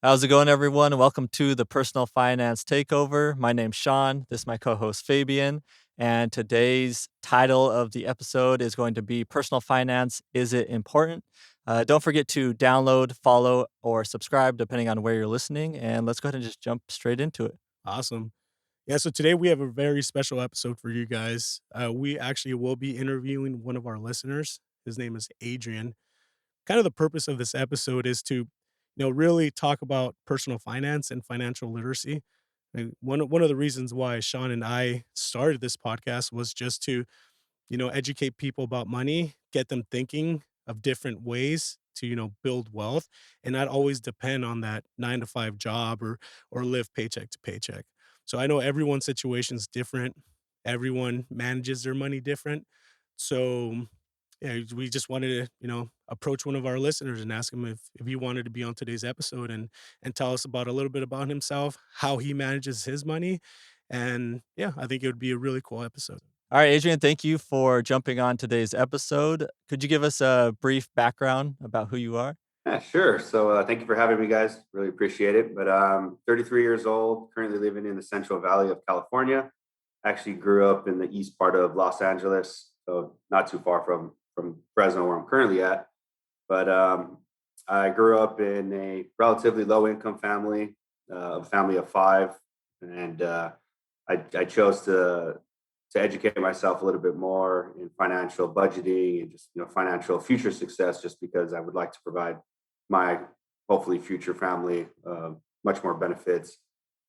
How's it going, everyone? Welcome to the Personal Finance Takeover. My name's Sean. This is my co host, Fabian. And today's title of the episode is going to be Personal Finance. Is it important? Don't forget to download, follow, or subscribe, depending on where you're listening. And let's go ahead and just jump straight into it. Awesome. Yeah, so today we have a very special episode for you guys. We actually will be interviewing one of our listeners. His name is Adrian. Kind of the purpose of this episode is to, really talk about personal finance and financial literacy. And one of the reasons why Sean and I started this podcast was just to, educate people about money, get them thinking of different ways to, build wealth and not always depend on that 9 to 5 job or live paycheck to paycheck. So I know everyone's situation is different. Everyone manages their money different. So yeah, we just wanted to, approach one of our listeners and ask him if he wanted to be on today's episode and tell us about a little bit about himself, how he manages his money. And yeah, I think it would be a really cool episode. All right, Adrian, thank you for jumping on today's episode. Could you give us a brief background about who you are? Yeah, sure. So thank you for having me, guys. Really appreciate it. But I'm 33 years old, currently living in the Central Valley of California. Actually grew up in the east part of Los Angeles, so not too far from Fresno, where I'm currently at. But I grew up in a relatively low income family, a family of five, and I chose to educate myself a little bit more in financial budgeting and just financial future success, just because I would like to provide my hopefully future family much more benefits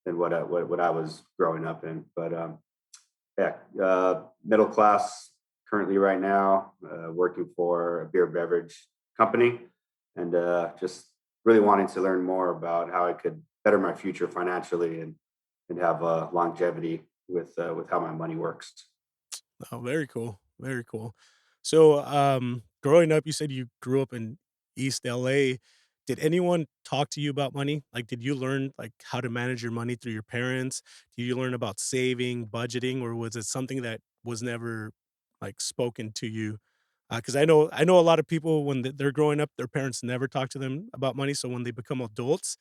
than what I was growing up in. But yeah, middle class currently right now, working for a beer beverage company, and just really wanting to learn more about how I could better my future financially and have longevity with how my money works. Oh, very cool. Very cool. So, growing up, you said you grew up in East LA. Did anyone talk to you about money? Like, did you learn like how to manage your money through your parents? Did you learn about saving, budgeting, or was it something that was never like spoken to you? Because I know a lot of people when they're growing up, their parents never talk to them about money. So when they become adults,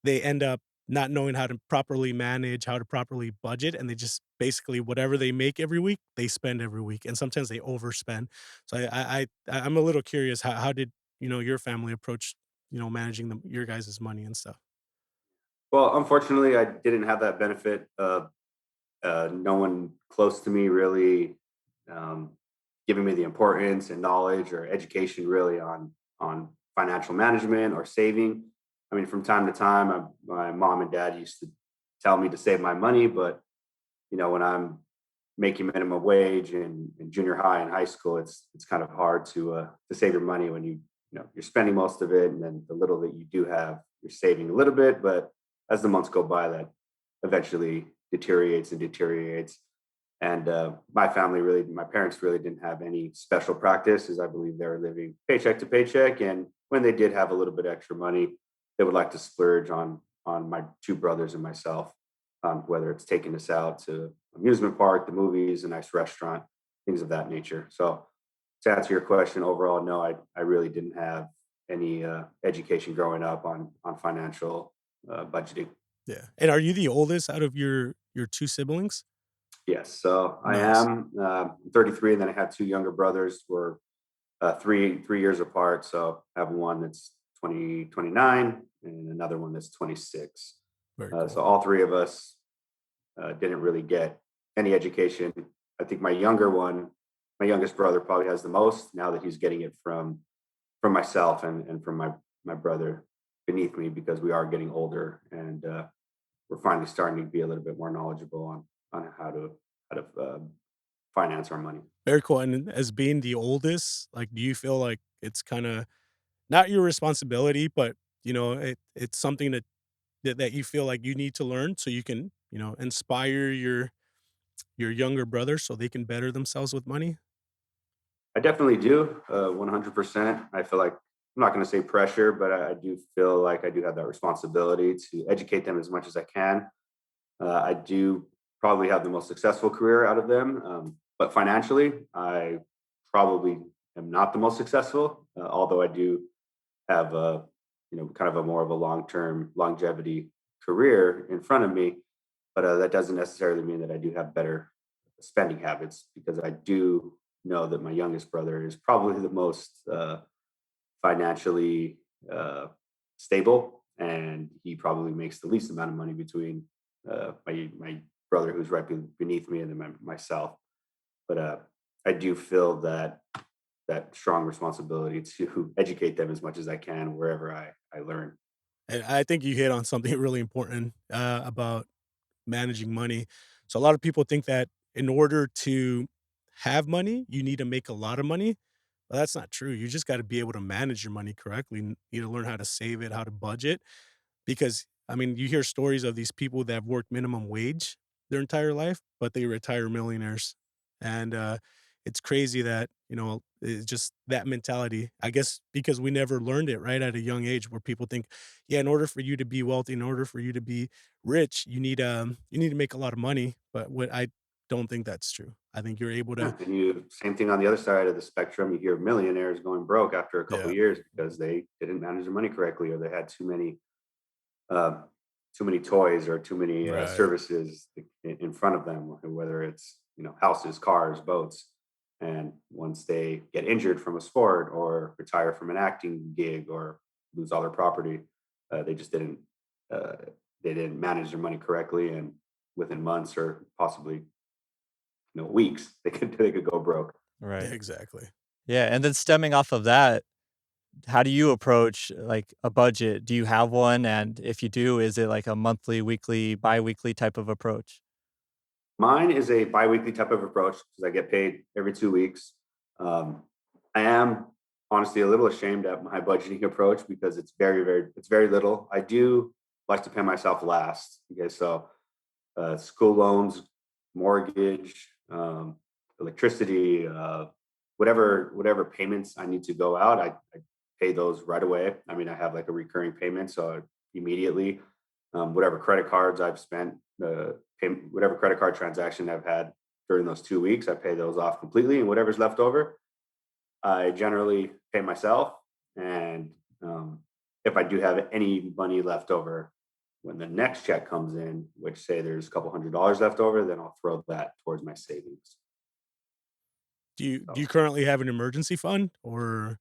they end up not knowing how to properly manage, how to properly budget, and they just basically whatever they make every week, they spend every week, and sometimes they overspend. So I'm a little curious, how did, your family approach, managing your guys' money and stuff? Well, unfortunately, I didn't have that benefit of no one close to me really um, giving me the importance and knowledge or education really on financial management or saving. I mean, from time to time, my mom and dad used to tell me to save my money, but when I'm making minimum wage in junior high and high school, it's kind of hard to save your money when you're spending most of it, and then the little that you do have, you're saving a little bit, but as the months go by, that eventually deteriorates and deteriorates. And my parents really didn't have any special practice, as I believe they were living paycheck to paycheck. And when they did have a little bit extra money, they would like to splurge on my two brothers and myself, whether it's taking us out to amusement park, the movies, a nice restaurant, things of that nature. So to answer your question, overall, no, I really didn't have any education growing up on financial budgeting. Yeah. And are you the oldest out of your two siblings? Yes, so I Nice. am 33, and then I have two younger brothers. We're three years apart. So I have one that's 29 and another one that's 26. Very So cool. all three of us didn't really get any education. I think my youngest brother probably has the most now that he's getting it from myself and from my brother beneath me, because we are getting older, and we're finally starting to be a little bit more knowledgeable on how to finance our money. Very cool. And as being the oldest, like, do you feel like it's kinda not your responsibility, but, it's something that you feel like you need to learn so you can, inspire your younger brothers so they can better themselves with money? I definitely do, 100%. I feel like I'm not going to say pressure, but I do feel like I do have that responsibility to educate them as much as I can. I do probably have the most successful career out of them, but financially, I probably am not the most successful. Although I do have kind of a more of a long-term longevity career in front of me. But that doesn't necessarily mean that I do have better spending habits, because I do know that my youngest brother is probably the most financially stable, and he probably makes the least amount of money between my brother, who's right beneath me, and then myself. But I do feel that strong responsibility to educate them as much as I can wherever I learn. And I think you hit on something really important, about managing money. So a lot of people think that in order to have money, you need to make a lot of money. But that's not true. You just gotta be able to manage your money correctly. You need to learn how to save it, how to budget. Because, I mean, you hear stories of these people that have worked minimum wage their entire life, but they retire millionaires. And, it's crazy that, it's just that mentality. I guess because we never learned it, right, at a young age where people think, yeah, in order for you to be wealthy, in order for you to be rich, you need to make a lot of money. But what I don't think that's true. I think you're able to. Yeah, and you same thing on the other side of the spectrum. You hear millionaires going broke after a couple Yeah, of years because they didn't manage their money correctly, or they had uh, too many toys, or too many right. services in front of them, whether it's houses, cars, boats. And once they get injured from a sport, or retire from an acting gig, or lose all their property, they just didn't uh, they didn't manage their money correctly, and within months, or possibly weeks, they could go broke. Yeah, Right. exactly. Yeah, and then stemming off of that, how do you approach, like, a budget? Do you have one? And if you do, is it like a monthly, weekly, biweekly type of approach? Mine is a biweekly type of approach because I get paid every 2 weeks. Um, I am honestly a little ashamed at my budgeting approach, because it's very little. I do like to pay myself last. Okay, so school loans, mortgage, electricity, whatever payments I need to go out, I pay those right away. I mean, I have like a recurring payment, so immediately, whatever credit cards I've spent, whatever credit card transaction I've had during those 2 weeks, I pay those off completely, and whatever's left over, I generally pay myself. And if I do have any money left over when the next check comes in, which say there's a couple $100s left over, then I'll throw that towards my savings. Do you So currently have an emergency fund or?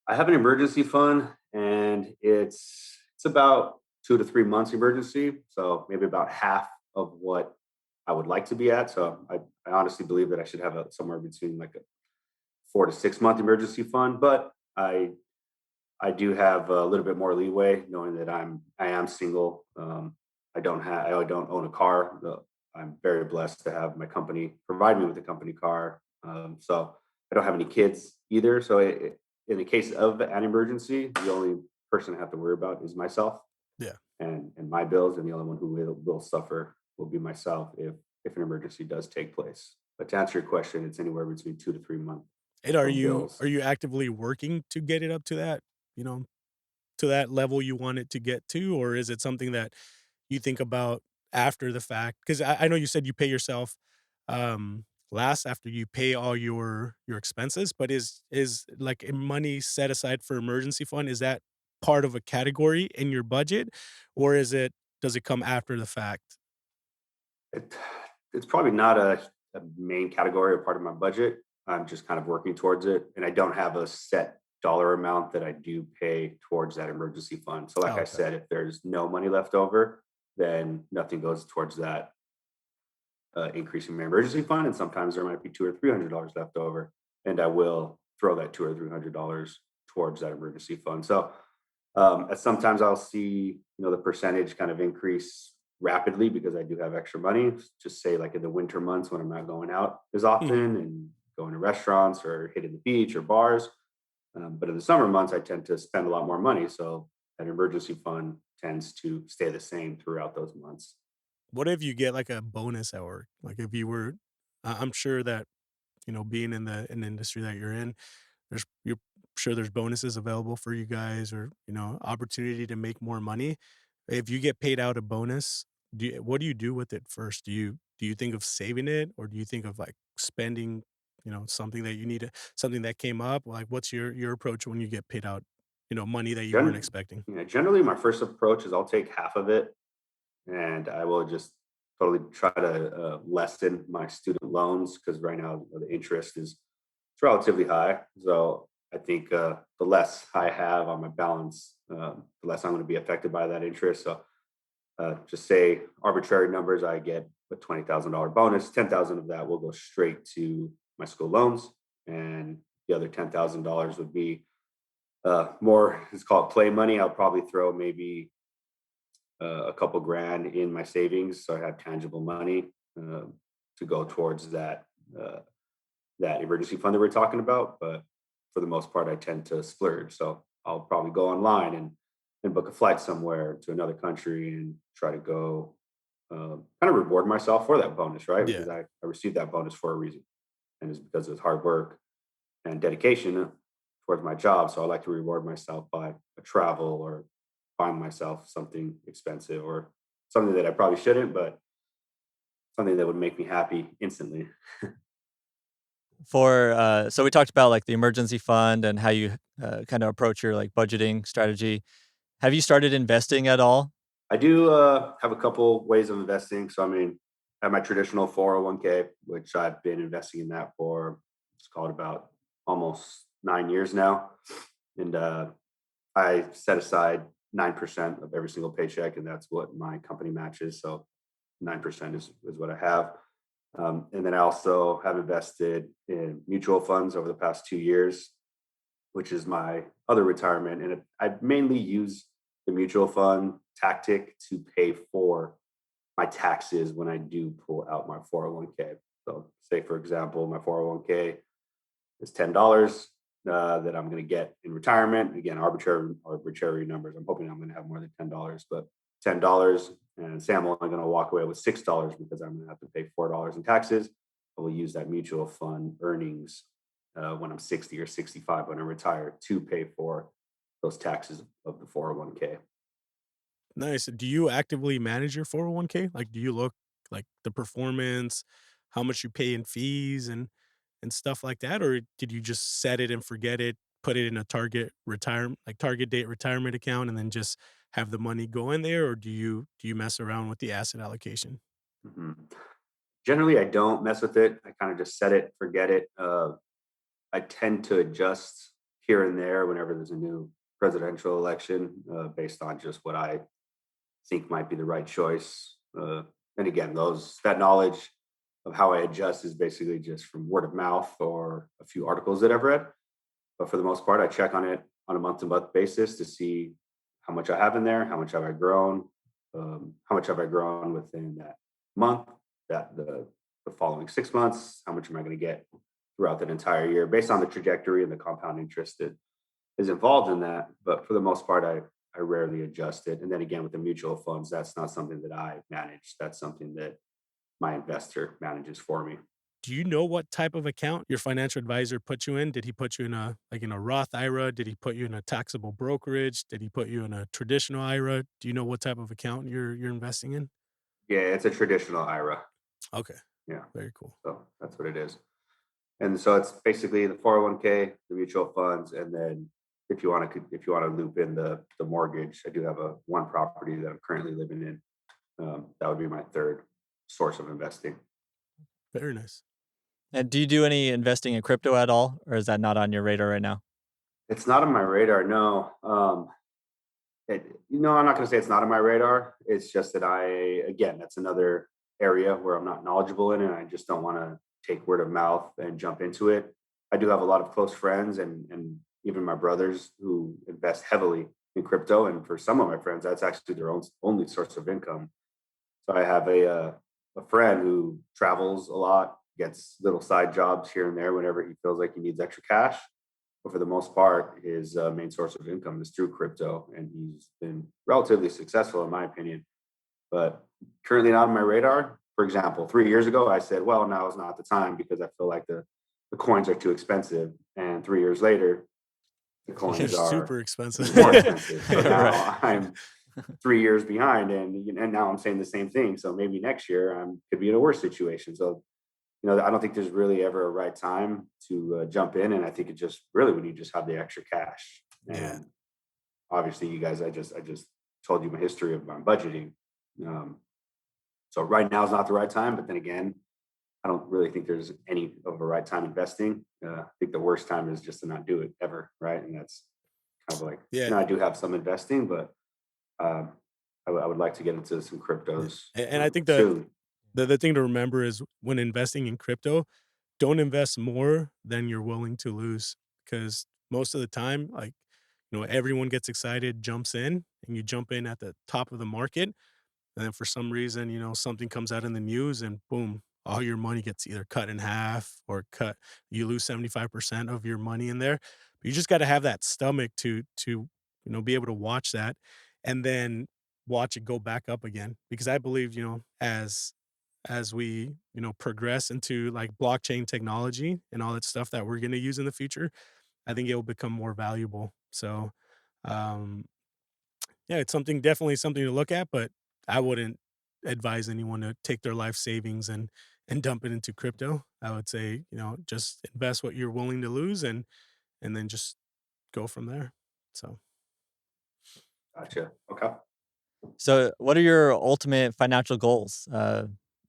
I have an emergency fund, and it's about 2 to 3 months emergency. So maybe about half of what I would like to be at. So I honestly believe that I should have somewhere between like a 4 to 6 month emergency fund, but I do have a little bit more leeway, knowing that I am single. I don't own a car. I'm very blessed to have my company provide me with a company car. So I don't have any kids either. So in the case of an emergency, the only person I have to worry about is myself, Yeah. and my bills, and the only one who will suffer will be myself if an emergency does take place. But to answer your question, it's anywhere between 2 to 3 months And of bills. are you actively working to get it up to that, you know, to that level you want it to get to? Or is it something that you think about after the fact? Because I know you said you pay yourself, last after you pay all your expenses, but is, like, money set aside for emergency fund, is that part of a category in your budget? Or does it come after the fact? It, it's probably not a main category or part of my budget. I'm just kind of working towards it, and I don't have a set dollar amount that I do pay towards that emergency fund. So, like Oh, I okay. said, if there's no money left over, then nothing goes towards that increase in my emergency fund. And sometimes there might be $200 or $300 left over, and I will throw that $200 or $300 towards that emergency fund. So sometimes I'll see, the percentage kind of increase rapidly because I do have extra money. Just say like in the winter months when I'm not going out as Mhm. often and going to restaurants or hitting the beach or bars. But in the summer months, I tend to spend a lot more money. So that emergency fund tends to stay the same throughout those months. What if you get, like, a bonus at work? Like, if you were I'm sure that, being in the industry that you're in, you're sure there's bonuses available for you guys or, opportunity to make more money. If you get paid out a bonus, what do you do with it first? Do you think of saving it or do you think of like spending, something that you need to something that came up? Like what's your approach when you get paid out? money that you weren't Gen- expecting? Generally, my first approach is I'll take half of it and I will just totally try to lessen my student loans because right now the interest is it's relatively high. So I think the less I have on my balance, the less I'm going to be affected by that interest. So just say arbitrary numbers, I get a $20,000 bonus. 10,000 of that will go straight to my school loans, and the other $10,000 would be more. It's called play money. I'll probably throw maybe a couple grand in my savings, so I have tangible money uh, to go towards uh, that emergency fund that we're talking about. But for the most part, I tend to splurge. So I'll probably go online and book a flight somewhere to another country and try to go kind of reward myself for that bonus, right? Yeah. Because I received that bonus for a reason, and it's because of hard work and dedication towards my job. So I like to reward myself by a travel or buying myself something expensive or something that I probably shouldn't, but something that would make me happy instantly. So we talked about like the emergency fund and how you kind of approach your like budgeting strategy. Have you started investing at all? I do have a couple ways of investing. So, I mean, I have my traditional 401k, which I've been investing in that for, it's called about almost 9 years now. And I set aside 9% of every single paycheck, and that's what my company matches. So 9% is what I have. And then I also have invested in mutual funds over the past 2 years, which is my other retirement. And I mainly use the mutual fund tactic to pay for my taxes when I do pull out my 401k. So, say for example, my 401k is $10 that I'm going to get in retirement. Again, arbitrary numbers. I'm hoping I'm going to have more than $10, but $10, and say I'm only going to walk away with $6 because I'm going to have to pay $4 in taxes. I will use that mutual fund earnings when I'm 60 or 65 when I retire to pay for those taxes of the 401k. Nice. Do you actively manage your 401k? Like, do you look like the performance, how much you pay in fees and stuff like that? Or did you just set it and forget it, put it in a target date retirement account and then just have the money go in there? Or do you mess around with the asset allocation? Mhm. Generally, I don't mess with it. I kind of just set it, forget it. I tend to adjust here and there whenever there's a new presidential election based on just what I think might be the right choice. And again, those that knowledge of how I adjust is basically just from word of mouth or a few articles that I've read. But for the most part, I check on it on a month to month basis to see how much I have in there, how much have I grown, how much have I grown within that month, that the following 6 months, how much am I going to get throughout that entire year based on the trajectory and the compound interest that is involved in that. But for the most part, I rarely adjust it. And then again, with the mutual funds, that's not something that I manage. That's something that my investor manages for me. Do you know what type of account your financial advisor put you in? Did he put you in a Roth IRA? Did he put you in a taxable brokerage? Did he put you in a traditional IRA? Do you know what type of account you're investing in? Yeah, it's a traditional IRA. Okay, Yeah, very cool. so that's what it is. And so it's basically the 401k, the mutual funds, and then if you want to loop in the mortgage, I do have a one property that I'm currently living in. That would be my third source of investing. Very nice. And do you do any investing in crypto at all, or is that not on your radar right now? It's not on my radar, no. I'm not going to say it's not on my radar. It's just that again, that's another area where I'm not knowledgeable in, and I just don't want to take word of mouth and jump into it. I do have a lot of close friends and even my brothers who invest heavily in crypto, and for some of my friends, that's actually their only source of income. So I have a friend who travels a lot, gets little side jobs here and there whenever he feels like he needs extra cash. But for the most part, his main source of income is through crypto, and he's been relatively successful, in my opinion. But currently not on my radar. For example, 3 years ago, I said, "Well, now is not the time because I feel like the coins are too expensive." And 3 years later, the They're coins are super expensive. even more expensive. So Right. now I'm 3 years behind, and now I'm saying the same thing. So maybe next year I could be in a worse situation. So I don't think there's really ever a right time to jump in, and I think it just really when you just have the extra cash Yeah. and obviously, you guys, I just told you my history of my budgeting. Um, so right now is not the right time, but then again, I don't really think there's any of a right time investing. I think the worst time is just to not do it ever, right? And that's kind of like, Yeah, I do have some investing, but um, I would like to get into some yeah, cryptos and I think soon. the thing to remember is when investing in crypto, don't invest more than you're willing to lose, because most of the time, like, everyone gets excited, jumps in, and you jump in at the top of the market, and then for some reason, something comes out in the news and boom, all your money gets either cut in half or you lose 75% of your money in there. But you just got to have that stomach to be able to watch that and then watch it go back up again. Because I believe, as we, progress into like blockchain technology and all that stuff that we're going to use in the future, I think it will become more valuable. So, um, yeah, it's definitely something to look at, but I wouldn't advise anyone to take their life savings and dump it into crypto. I would say, just invest what you're willing to lose and then just go from there. So, Gotcha. Okay. So, what are your ultimate financial goals?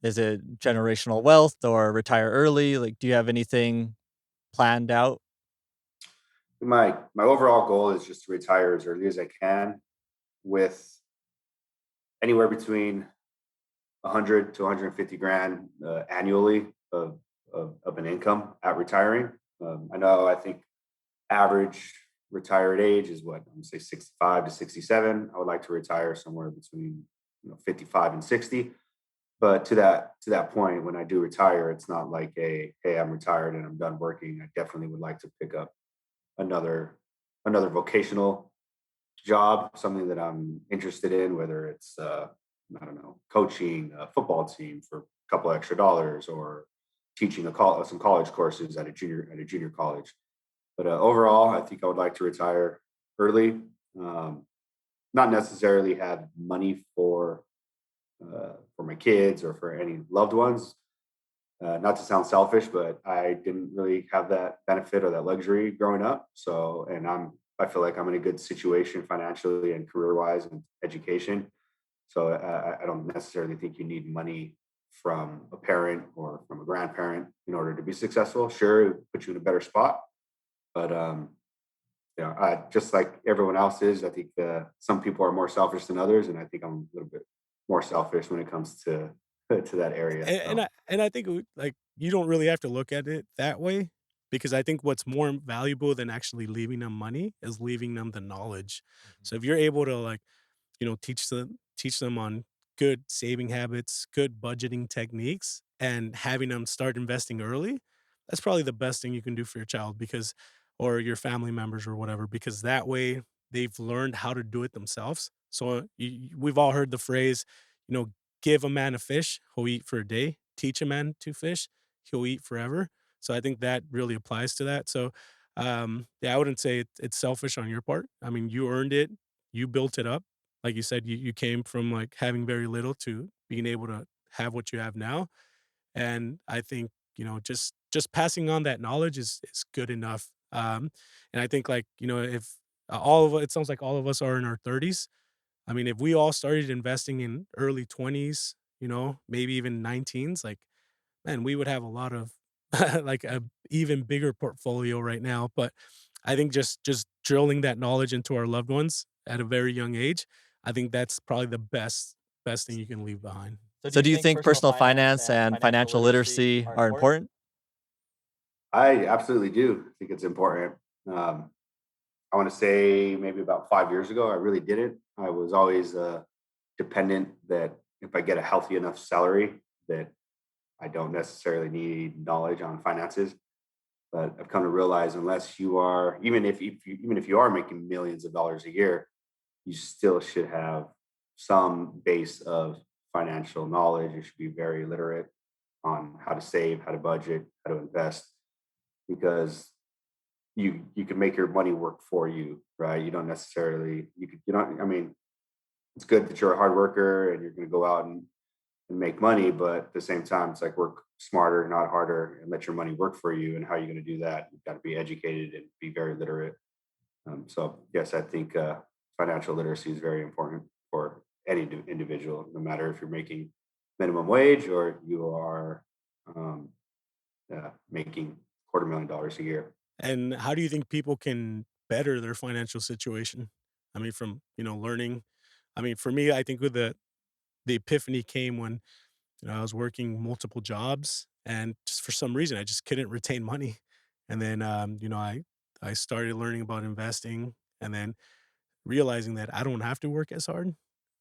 Is it generational wealth or retire early? Like, do you have anything planned out? My overall goal is just to retire as early as I can with anywhere between 100 to 150 grand annually of an income at retiring. I know, I think average retired age is what, I'm gonna say 65 to 67. I would like to retire somewhere between 55 and 60. But to that point, when I do retire, it's not like a hey, I'm retired and I'm done working. I definitely would like to pick up another another vocational job, something that I'm interested in, whether it's I don't know, coaching a football team for a couple extra dollars, or teaching some college courses at a junior college. But overall, I think I would like to retire early. Um, Not necessarily have money for my kids or for any loved ones. Not to sound selfish, but I didn't really have that benefit or that luxury growing up. So, and I feel like I'm in a good situation financially and career wise and education. So I don't necessarily think you need money from a parent or from a grandparent in order to be successful. Sure, it puts you in a better spot, but I just like everyone else is. I think some people are more selfish than others, and I think I'm a little bit more selfish when it comes to to that area. So and I think like you don't really have to look at it that way because I think what's more valuable than actually leaving them money is leaving them the knowledge. Mhm. So if you're able to like teach them on good saving habits, good budgeting techniques, and having them start investing early, that's probably the best thing you can do for your child because or your family members or whatever, because that way they've learned how to do it themselves. So we've all heard the phrase, you know, give a man a fish, he'll eat for a day. Teach a man to fish, he'll eat forever. So I think that really applies to that. So yeah, I wouldn't say it's selfish on your part. I mean, you earned it, you built it up. Like you said, you came from like having very little to being able to have what you have now. And I think, just passing on that knowledge is good enough. And I think like, if it sounds like all of us are in our 30s. I mean, if we all started investing in early 20s, maybe even 19s, like, man, we would have a lot of like a even bigger portfolio right now. But I think just drilling that knowledge into our loved ones at a very young age, I think that's probably the best thing you can leave behind. So, do you think personal finance and financial literacy are important? I absolutely do think it's important. Um, I want to say maybe about 5 years ago, I really didn't. I was always dependent that if I get a healthy enough salary, that I don't necessarily need knowledge on finances. But I've come to realize unless you are, even if you are making millions of dollars a year, you still should have some base of financial knowledge. You should be very literate on how to save, how to budget, how to invest, because you can make your money work for you, right? You don't necessarily you don't. I mean, it's good that you're a hard worker and you're going to go out and make money, but at the same time, it's like work smarter, not harder, and let your money work for you. And how are you going to do that? You've got to be educated and be very literate. So yes, I think financial literacy is very important for any individual, no matter if you're making minimum wage or you are um, making $250,000 a year. And how do you think people can better their financial situation? I mean, from, learning. I mean, for me, I think with the epiphany came when, I was working multiple jobs and just for some reason I just couldn't retain money. And then I started learning about investing and then realizing that I don't have to work as hard.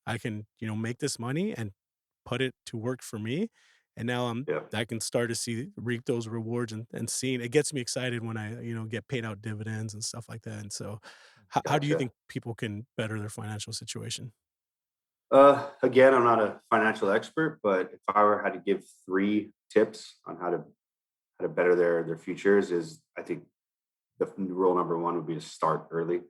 I can, make this money and put it to work for me. And now Yeah, I can start to reap those rewards and seeing it gets me excited when I, get paid out dividends and stuff like that. And so how do you gotcha. think people can better their financial situation? Again, I'm not a financial expert, but if I were had to give 3 tips on how to better their futures, is I think the rule number one would be to start early.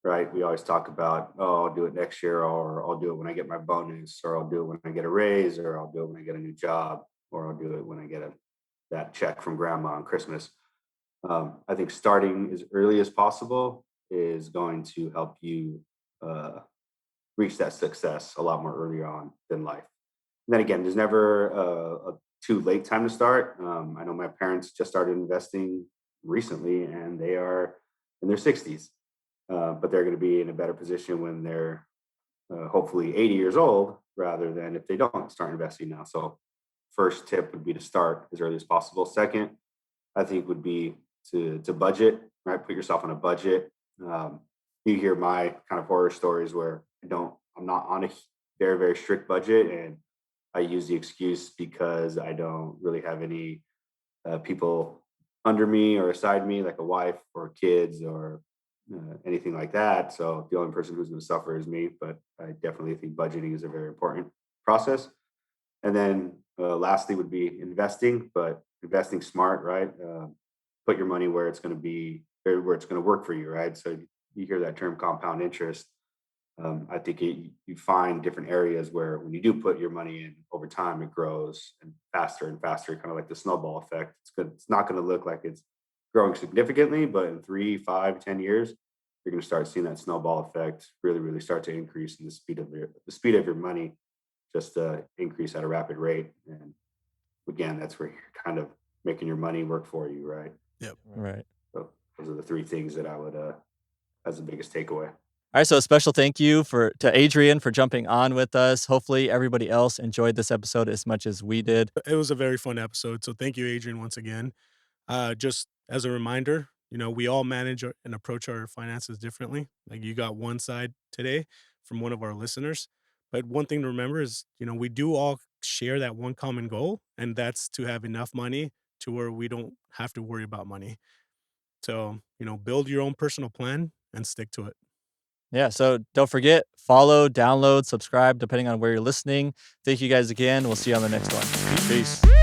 Right? We always talk about, oh, I'll do it next year, or I'll do it when I get my bonus, or I'll do it when I get a raise, or I'll do it when I get a new job, or I'll do it when I get that check from grandma on Christmas. I think starting as early as possible is going to help you uh, reach that success a lot more early on than life. And then again, there's never a too late time to start. I know my parents just started investing recently, and they are in their 60s, but they're going to be in a better position when they're hopefully 80 years old rather than if they don't start investing now. So, first tip would be to start as early as possible. Second, I think would be to budget, right? Put yourself on a budget. Um, you hear my kind of horror stories where I'm not on a very, very strict budget, and I use the excuse because I don't really have any people under me or aside me, like a wife or kids or anything like that. So the only person who's going to suffer is me. But I definitely think budgeting is a very important process. And then lastly would be investing, but investing smart, right? Put your money where it's going to be, where it's going to work for you, right? So you hear that term compound interest. I think you find different areas where when you do put your money in over time, it grows and faster, kind of like the snowball effect. It's good. It's not going to look like it's growing significantly, but in 3, 5, 10 years, you're going to start seeing that snowball effect really, really start to increase, and the speed of your money just increase at a rapid rate. And again, that's where you're kind of making your money work for you, right? Yep. Right. So those are the 3 things that I would as the biggest takeaway. All right, so a special thank you to Adrian for jumping on with us. Hopefully everybody else enjoyed this episode as much as we did. It was a very fun episode. So thank you, Adrian, once again. Just as a reminder, we all manage and approach our finances differently. Like you got one side today from one of our listeners. But one thing to remember is, we do all share that one common goal, and that's to have enough money to where we don't have to worry about money. So, build your own personal plan and stick to it. Yeah, so don't forget, follow, download, subscribe, depending on where you're listening. Thank you guys again. We'll see you on the next one. Peace. Peace.